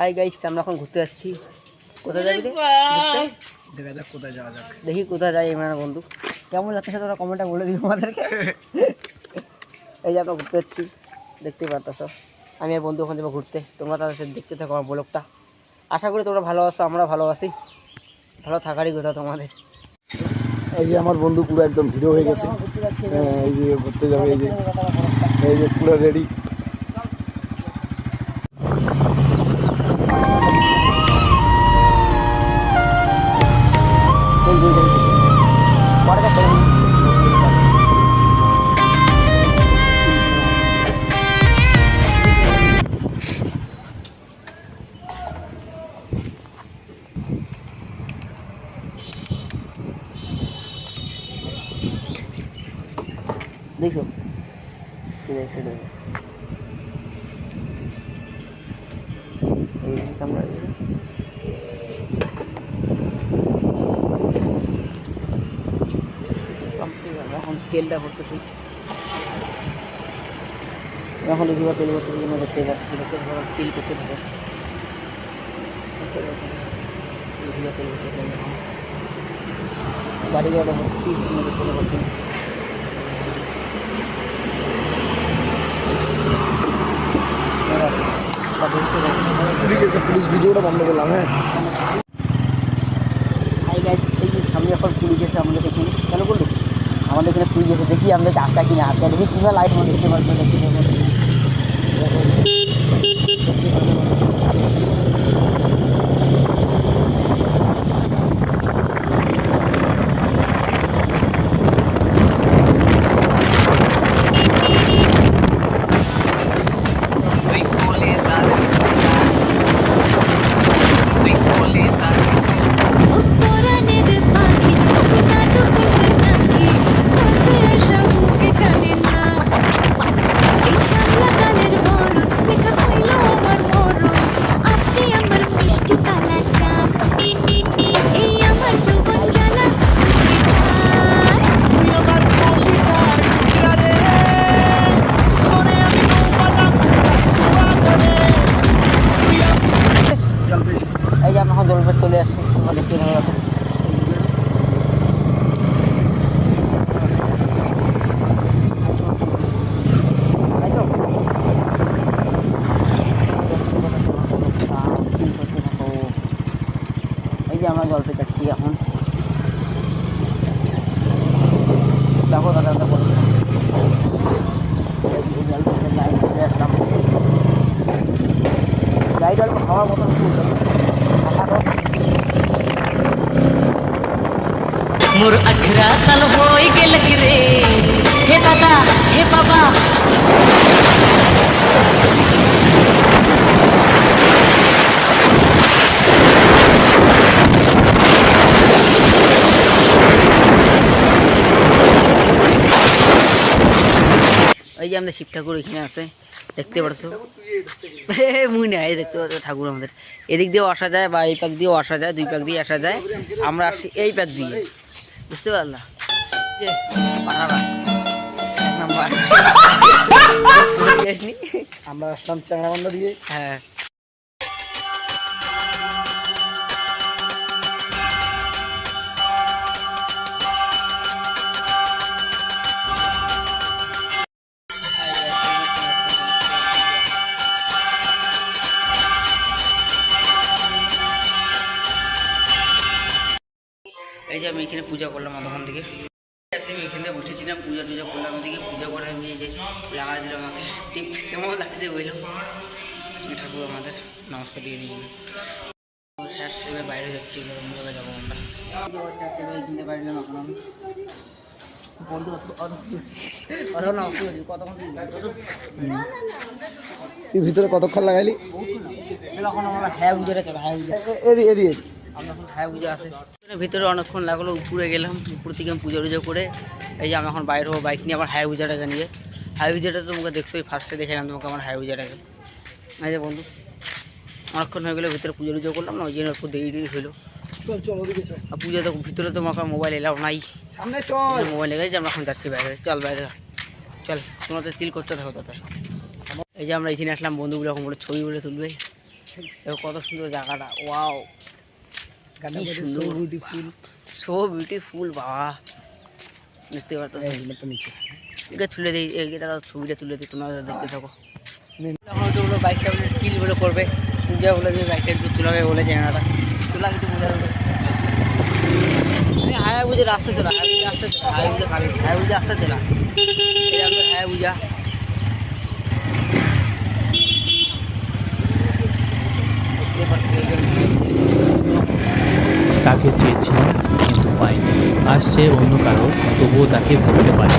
Hi guys, আমরা এখন ঘুরতে যাচ্ছি। কোথায় যাবি রে? দেখা যাক কোথায় যাওয়া যাক। দেখি কোথায় যাই আমার বন্ধু। কেমন লাগছে তোরা কমেন্টটা বলে দিও আমাদেরকে। এই যে আমরা ঘুরতে যাচ্ছি, দেখতেই পারতেছো। আমি আর বন্ধু ওখানে যাবো ঘুরতে। তোমরা তাদের সাথে দেখতে থাকো আমার ব্লগটা। আশা করি তোমরা ভালো আছো, আমরা ভালো আছি। ভালো থাকারই কথা তোমাদের। এই যে আমার বন্ধু পুরো একদম হিরো হয়ে গেছে। এই যে ঘুরতে যাবে, এই যে পুরো রেডি। দেখো এখন তেলটা ভরতেছি, এখন বেশিরভাগ তেল ভরতেছি, দেখতে পাচ্ছি তেল করতে থাকো। তেল ভরতেছি বাড়ি গেলে ভর্তি তেল ভরতে। পুলিশ ভিডিওটা বন্ধ করলাম। হ্যাঁ এই যে সামনে এখন পুলিশ এসে আমাদের এখানে কেন করলো, আমাদের এখানে পুলিশ এসে দেখি আমাদের আটকা কিনা আটকা দেখি কিংবা লাইট মনে দেখতে পারবে দেখতে পারবে। এই যে আমরা এখন জলপাই চলে আসছি, আমাদের ট্রেন হয়ে গেছে। এই যে আমরা জলপাই যাচ্ছি এখন। দেখো দাদা বলে আসলাম, গাড়ি অল্প খাওয়ার মতন मोर 18 साल होई गेल रे हे दादा हे बाबा। এই যে আমাদের শিব ঠাকুর এখানে আছে, দেখতে পাচ্ছ। মুই না, এই দেখতে পাচ্ছ ঠাকুর আমাদের। এদিক দিয়েও আসা যায় বা এই পাক দিয়েও আসা যায়, দুই পাক দিয়ে আসা যায়। আমরা আসি এই পাক দিয়ে, বুঝতে পারলাম। আমরা আসলাম চ্যাংরাবান্ধা দিয়ে। হ্যাঁ এই যে আমি এখানে পূজা করলাম অতক্ষণ থেকে। আমি এখানে বসেছিলাম, পূজা টুজা করলাম, ওদিকে পূজা করে আমি এই যে লাগা দিল আমাকে টিপ। কেমন লাগছে বললাম, ঠাকুর আমাদের নমস্কার দিয়ে দিই। স্যার সেবে বাইরে যাচ্ছি, গরম জায়গায় যাবো আমরা। এখানে বাইরে এখন আমি তুই ভিতরে কতক্ষণ লাগাইলি? এখন আমরা হ্যাঁ বুঝে চলো, হ্যাঁ বুঝে এদিকে আমরা এখন হ্যাঁ বুঝে আসে। ভিতরে অনেকক্ষণ লাগলো, উপরে গেলাম, উপর থেকে আমি পুজো টুজো করে এই যে আমি এখন বাইরে হবো বাইক নিয়ে, আমার হাই বুঝাটাকে নিয়ে। হাই বুঝাটা তোমাকে দেখছোই, ফার্স্টে দেখলাম তোমাকে আমার হাই বুঝাটাকে। এই যে বন্ধু অনেকক্ষণ হয়ে গেলো, ভিতরে পুজো টুজো করলাম না, ওই জন্য একটু দেরি হলো। আর পুজো তো ভিতরে তো আমার মোবাইল এলাও নাই, মোবাইল লেগে আমরা এখন যাচ্ছি বাইরে। চল বাইরে চল, তোমরা তো চিল করতে থাকো তাতে। এই যে আমরা এখানে আসলাম, বন্ধুগুলো এখন বলে ছবি বলে তুলবে। দেখো কত সুন্দর জায়গাটা, ওয়াও কি সুন্দর, বিউটিফুল। সো বিউটিফুল বাবা, দেখতে পারতো। ঠিক আছে তুলে দিই, এই দাদা ছবিটা তুলে দিই, তোমরা দেখতে থাকো। এখন একটু বলো বাইকটা বলে চিল বলে করবে, পূজা বলে যে বাইকটা একটু চলাবে বলে জানাটা তোলা একটু বোঝার হায়া বুঝে রাস্তা চলা, হায়া বুঝে রাস্তা চলা, হায়া বুঝে খালি, হায়া বুঝে রাস্তা চলা, এটা আমাদের হায়া বুঝা। তাকে চেয়েছিলাম কিন্তু পাইনি, আসছে অন্য কারো, তবুও তাকে ভুলতে পারি।